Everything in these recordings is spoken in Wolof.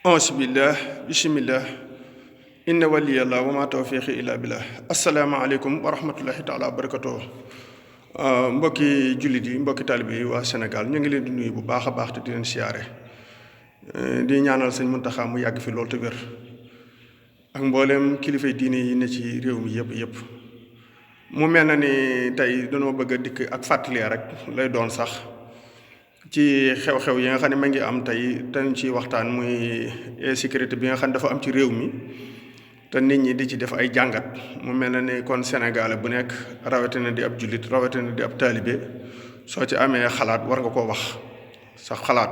Auzubillah bismillah inna waliyallah wa ma tawfiqi illa billah asalaamaaleykum wa rahmatullahi taala wa barakatuh mbokki jullit yi mbokki taalibe yi waa Sénégal ñu ngi leen di nuyu bu baax a baax te di leen siyaare di ñaanal sëñ Muntaxa mu yàgg fi loolu te wér ak mboolem kilifay diine yi ne ci réew mi yëpp mu mel na ni tey dañoo bëgg a dikk ak fàttalee rek lay doon sax ci xew-xew yi nga xam ne ma ngi am tey dañ ci waxtaan muy insécurité bi nga xam ne dafa am ci réew mi te nit ñi di ci def ay jàngat mu mel na ni kon Sénégal bu nekk rawatina di ab jullit rawatina di ab taalibe soo ci amee xalaat war nga koo wax sax xalaat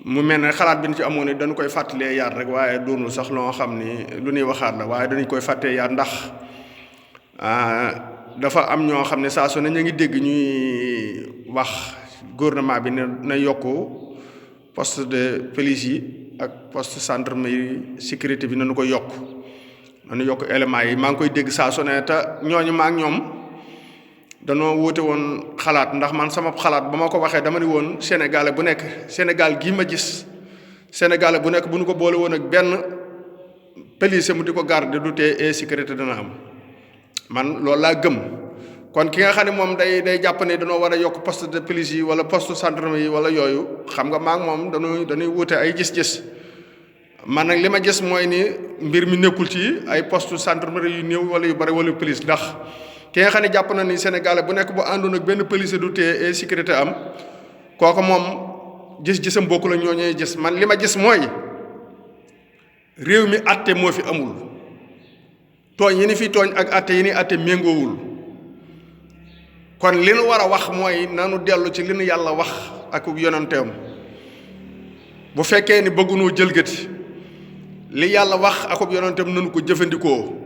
mu mel ne xalaat bi ñu ci amoon ni dañu koy fàttalee yaat rek waaye doonul sax loo xam ni lu ñuy waxaat la waaye dañu koy fàttee yaat ndax dafa am ñoo xam ne saa su ne ñu ngi dégg ñuy wax gouvernement bi na yokk poste de police yi ak poste gendarmerie sécurité bi nañu ko yokk nañu yokk éléments yi maa ngi koy dégg saa su ne te ñooñu maa ak ñoom danoo wóote woon xalaat ndax man sama xalaat ba ma ko waxee dama ni woon Sénégalais bu nekk Sénégal gii ma gis Sénégalais bu nekk bu ñu ko boole woon ak benn police mu di ko garder du tee insécurité dana am man loolu laa gëm kon ki nga xam ne moom day jàpp ne dañoo war a yokk poste de police yi wala poste gendarmerie yi wala yooyu xam nga maa ngi moom dañuy wute ay gis-gis man nag li ma gis mooy ni mbir mi nekkul ci ay poste gendarmerie yu néew wala yu bari wala police ndax ki nga xam ne jàpp na ni Sénégalais bu nekk bu àndoon ak benn police du tee insécurité am kooku moom gis-gisam bokku la ñoo ñuy gis man li ma gis mooy réew mi àtte moo fi amul tooñ yi ni fi tooñ ak àtte yi ni àtte méngoowul kon li nu war a wax mooy nanu dellu ci li nu yàlla wax ak yonenteem bu fekkee ni bëggunoo jëlgati li yàlla wax ak yonenteem nanu ko jëfandikoo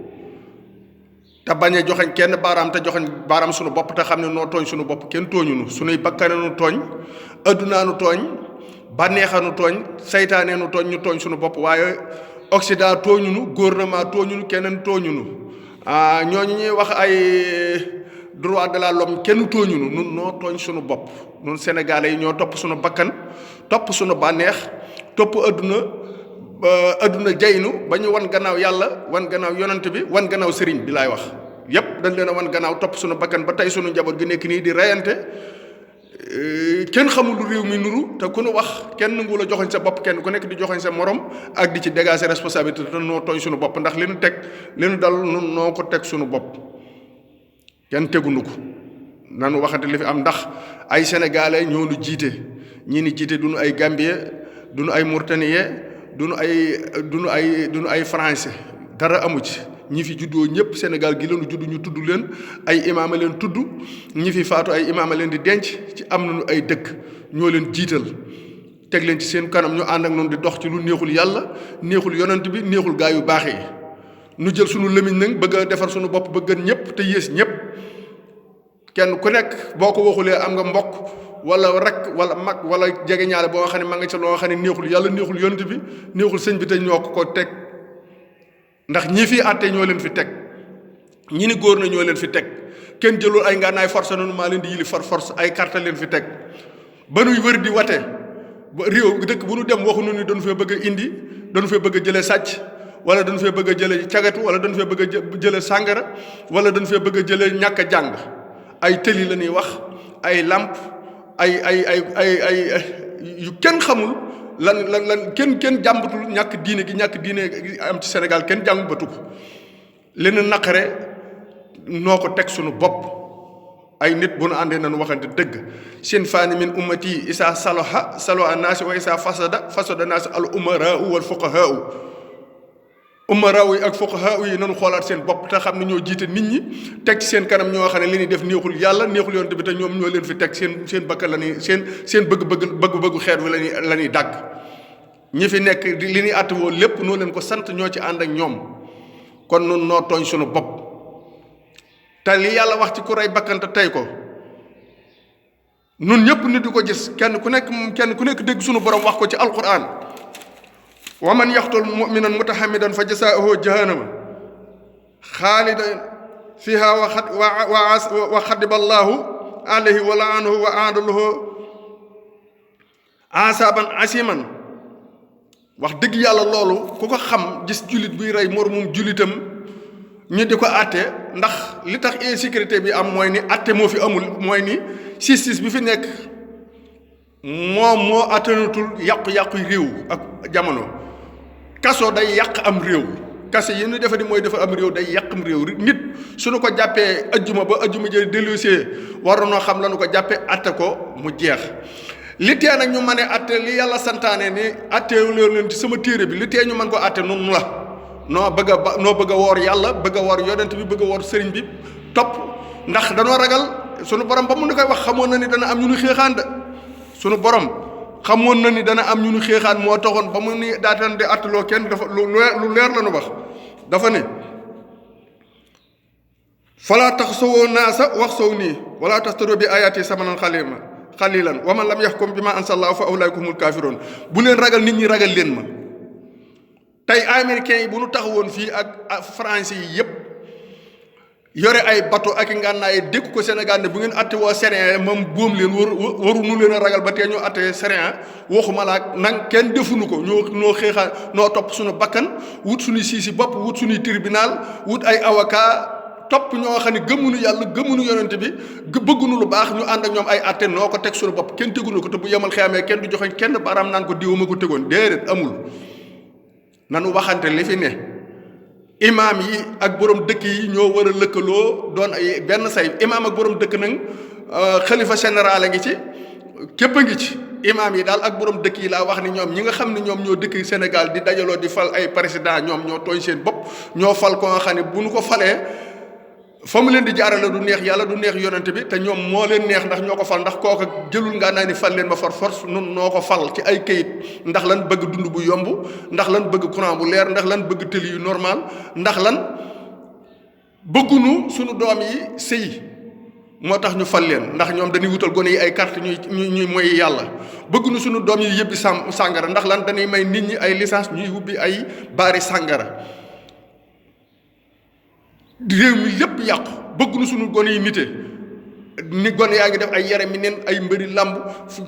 te bañ a joxeñ kenn baaraam te joxeñ baaraam sunu bopp te xam ne noo tooñ sunu bopp kenn tooñunu sunuy bakkane nu tooñ addunaa nu tooñ bànneexa nu tooñ saytaane nu tooñ ñu tooñ sunu bopp waaye Occident tooñunu gouvernement tooñunu keneen tooñunu ñooñu ñuy wax ay droit de l'homme kenn tooñunu nun noo tooñ sunu bopp nun Sénégalais yi ñoo topp sunu bakkan topp sunu bànneex topp adduna jaynu ba ñu wan gannaaw yàlla wan gannaaw yonent bi wan gannaaw sëriñ bi laay wax yépp dañ leen a wan gannaaw topp sunu bakkan ba tey sunu njaboot gi nekk nii di reyante kenn xamul lu réew mi nuru te ku nu wax kenn nangu la joxoñ sa bopp kenn ku nekk di joxoñ sa morom ak di ci dégager responsabilité te noo tooñ sunu bopp ndax li nu teg li nu dal nun noo ko teg sunu bopp kenn tegunu ko nanu waxante li fi am ndax ay sénégalais ñoo nu jiite ñii ni jiite duñu ay gambien duñu ay mauritanien duñu ay français dara amu ci ñi fi juddoo ñëpp Sénégal gi lañu judd ñu tudd leen ay imaama leen tudd ñi fi faatu ay imaama leen di denc ci am nañu ay dëkk ñoo leen jiital teg leen ci seen kanam ñu ànd ak noonu di dox ci lu neexul yàlla neexul yonent bi neexul gaa yu baax yi nu jël sunu lëmiñ nag bëgg a defar sunu bopp ba gën ñëpp te yées ñëpp kenn ku nekk boo ko waxulee am nga mbokk wala rek wala mag wala jege ñaale boo xam ne ma nga ca loo xam ne neexul yàlla neexul yonent bi neexul sëñ bi te ñoo ko teg ndax ñi fi àtte ñoo leen fi teg ñi ni góor na ñoo leen fi teg kenn jëlul ay ngànnaay force nanu maa leen di yili force ay carte leen fi teg ba nuy wër di wate ba réew dëkk bu nu dem waxuñu ni dañu fee bëgg a indi dañu fee bëgg a jëlee sàcc wala dañu fee bëgg a jëlee cagatu wala dañu fee bëgg a jëlee sàngara wala dañu fee bëgg a jëlee ñàkk a jàng ay tëli la ñuy wax ay làmp ay yu kenn xamul lan kenn jàmbatul ñàkk diine gi am ci Sénégal kenn jàmbatu ko leneen naqare noo ko teg sunu bopp ay nit bu nu àndee nañu waxante dëgg seen faani min ummati isa salaha salaha naasi wa isa fasada naasi al umaraau wal fuqahaau umaraaw yi ak fuqahaa yi nañu xoolaat seen bopp te xam ne ñoo jiite nit ñi teg ci seen kanam ñoo xam ne li ñuy def neexul yàlla neexul yonent bi te ñoom ñoo leen fi teg seen bakkan la ñuy seen bëgg-bëggu xeet wi la ñuy dàgg ñi fi nekk li ñuy àtt woo lépp noo leen ko sant ñoo ci ànd ak ñoom kon nun noo tooñ sunu bopp te li yàlla wax ci ku rey bakkan te tey ko nun ñëpp nit di ko gis kenn ku nekk dégg sunu borom wax ko ci alquran wa man yaqtul mu'minan mutahamidan fa jasaa'uhu jahannama xaalidan fiha wa xadiba allahu alayhi wa la'anahu wa a'adda lahu asaban asiman wax dëgg yàlla loolu ku ko xam gis jullit buy rey moromum jullitam ñu di ko àtte ndax li tax insécurité bi am mooy ni àtte moo fi amul mooy ni justice bi fi nekk moom moo attanatul yàqu-yàqu réew ak jamono. kaso day yàq am réew kaso yi ñu defe ni mooy dafa am réew day yàq am réew nit suñu ko jàppee ajjuma ba ajjuma jël dellusee war noo xam lañu ko jàppee atte ko mu jeex li tee nag ñu mën a atte li yàlla santaane ni atte leen ci sama téere bi li tee ñu mën ko atte noonu la noo bëgg a woor yàlla bëgg a woor yonent bi bëgg a woor sëriñ bi topp ndax danoo ragal sunu borom ba mu ni koy wax xamoon na ni dana am ñu nu xeexaan de sunu borom xamoon na ni dana am ñu nu xeexaan moo taxoon ba mu ni daataan di attaloo kenn dafa lu leer la nu wax dafa ne falaa tax sowoo naa sa wax sow nii wala tastaro bi ayaati samanan xalilan wa man lam yaxkum bi ma ansallahu fa ulaika humul kaafiroon bu leen ragal nit ñi ragal leen ma tey américains yi bu nu taxawoon fii ak français yi yépp yore ay bateau ak i ngànnaay dékk ko Sénégal ne bu ngeen atte woo Sénégal moom boom leen waru nu leen a ragal ba tee ñoo atte Sénégal waxuma laak nag kenn defuñu ko ñoo xeexaa noo topp suñu bakkan wut suñuy siisi bopp wut suñuy tribunal wut ay avocat topp ñoo xam ne gëmuñu yàlla gëmuñu yonent bi bëgguñu lu baax ñu ànd ak ñoom ay atte noo ko teg suñu bopp kenn teguñu ko te bu yemal xeamee kenn du joxe kenn baaraam naan ko diwuma ko tegoon déedéet amul nanu waxante li fi ne imaam yi ak borom dëkk yi ñoo war a lëkkaloo doon ay benn say imaam ak borom dëkk nag xalifa général a ngi ci képp a ngi ci imaam yi daal ak borom dëkk yi laa wax ni ñoom ñi nga xam ne ñoom ñoo dëkk Sénégal di dajaloo di fal ay président ñoom ñoo tooñ seen bopp ñoo fal ko nga xam ne bu ñu ko falee fa mu leen di jaarale du neex yàlla du neex yonent bi te ñoom moo leen neex ndax ñoo ko fal ndax kooka jëlul ngaa naa ni fal leen ma for force nun noo ko fal ci ay kayit ndax lan bëgg dund bu yomb ndax lan bëgg courant bu leer ndax lan bëgg tëli yu normal ndax lan bëggunu suñu doom yi sëy moo tax ñu fal leen ndax ñoom dañuy wutal gone yi ay carte ñuy mooy yàlla bëggunu suñu doom yi yëbbi sàngara ndax lan dañuy may nit ñi ay licence ñuy wubbi ay baari sàngara réew mi lépp yàqu bëgg na suñu gone yi nite ni gone yaa ngi def ay yare mi neen ay mbëri làmb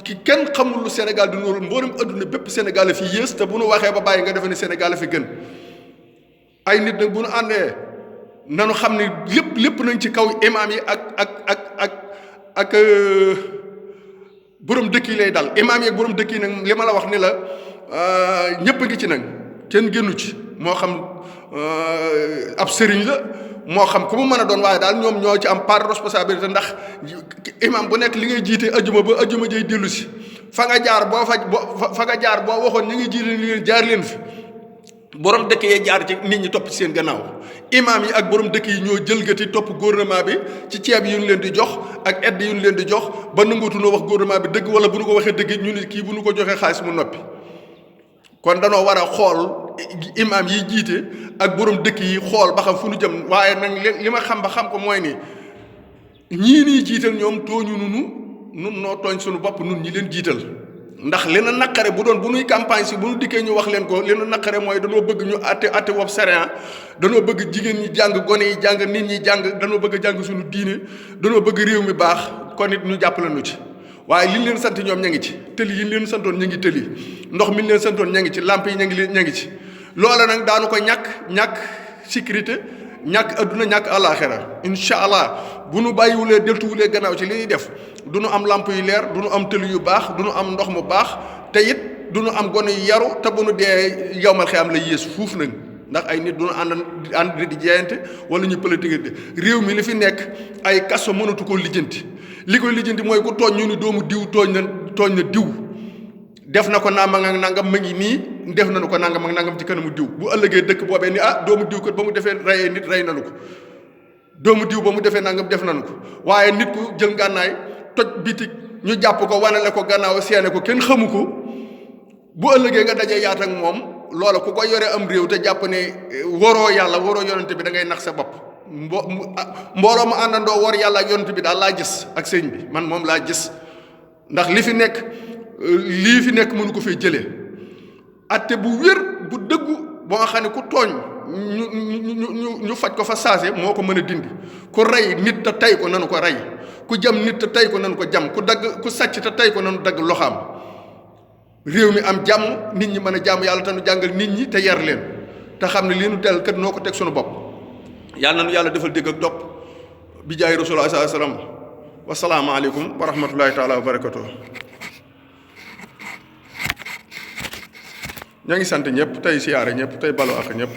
ki kenn xamul lu Sénégal di noonu mboolem adduna bépp Sénégal la fi yées te bu nu waxee ba bàyyi nga defe ne Sénégal la fi gën ay nit nag bu nu àndee nanu xam ne lépp nañ ci kaw imaam yi ak borom dëkk yi lay dal imaam yi ak borom dëkk yi nag li ma la wax ni la ñëpp a ngi ci nag kenn génnu ci moo xam ab sëriñ la moo xam ku mu mën a doon waaye daal ñoom ñoo ci am part de responsabilité ndax imam bu nekk li ngay jiite ajuma ba ajuma jëy dellu si fa nga jaar boo waxoon ñi ngi jiite li leen jaar leen fi borom dëkk yee jaar ci nit ñi topp ci seen gannaaw imam yi ak borom dëkk yi ñoo jëlgati topp gouvernement bi ci ceeb yu ñu leen di jox ak aide yu ñu leen di jox ba nanguutunoo wax gouvernement bi dëgg wala bu ñu ko waxee dëgg ñu ni kii bu ñu ko joxee xaalis mu noppi kon danoo war a xool imaam yi jiite ak borom dëkk yi xool ba xam fu nu jëm waaye nag li ma xam ba xam ko mooy ni ñii nii jiital ñoom tooñu nun noo tooñ suñu bopp nun ñi leen jiital ndax li na naqare bu nuy campagne si bu nu dikkee ñu wax leen ko li na naqare mooy danoo bëgg ñu atte wob séréan danoo bëgg jigéen ñi jàng gone yi jàng nit ñi jàng danoo bëgg jàng suñu diine danoo bëgg réew mi baax kon it ñu jàppale nu ci waaye li ñu leen sant ñoom ña ngi ci tëli yi ñu leen santoon ña ngi tëli ndox mi ñu leen santoon ña ngi ci lamp yi ña ngi ci loola nag daanu ko ñàkk sécurité ñàkk adduna ñàkk àllaaxira incha allah bu nu bàyyiwulee deltuwulee gannaaw ci li ñuy def du nu am lamp yu leer du nu am tëli yu baax du nu am ndox mu baax te it du nu am gone yu yaru te bu nu dee yowmal xiyaam la yées fuuf nag ndax ay nit du nu ànd di jaayante wala ñu politique réew mi li fi nekk ay kaso mënatu koo lijjanti li koy lijjanti mooy ku tooñ ñu ni doomu diw tooñ na diw def na ko nangam ak nangam ma ngi nii def nañu ko nangam ak nangam ci kanamu diw bu ëllëgee dëkk boobee ni doomu diw kat ba mu defee rayee nit rey nañu ko doomu diw ba mu defee nangam def nañu ko waaye nit ku jël ngànnaay toj bitig ñu jàpp ko wanale ko gannaaw seene ko kenn xamu ko bu ëllëgee nga dajee yaat ak moom loola ku ko yore am réew te jàpp ne waroo yàlla waroo yonente bi da ngay nax sa bopp mbooloo mu àndandoo war yàlla ak yonent bi daal laa gis ak sëñ bi man moom laa gis ndax lii fi nekk mënu ko fee jëlee atte bu wér bu dëggu boo nga xam ne ku tooñ ñu faj ko fa saase moo ko mën a dindi ku rey nit te tey ko nanu ko rey ku jam nit te tey ko nanu ko jam ku sàcc te tey ko nanu dagg loxaam réew mi am jàmm nit ñi mën a jàmm yàlla te nu jàngal nit ñi te yar leen te xam ne lii nu del kat noo ko teg sunu bopp yàlla na nu yàlla defal dégg ak topp bi jaay rasulullah sallallahu alayhi wasallam wasalaamu aleykum wa rahmatullahi taala wa barakatuh ñoo ngi sant ñëpp tey siyaare ñëpp tey balu ak ñëpp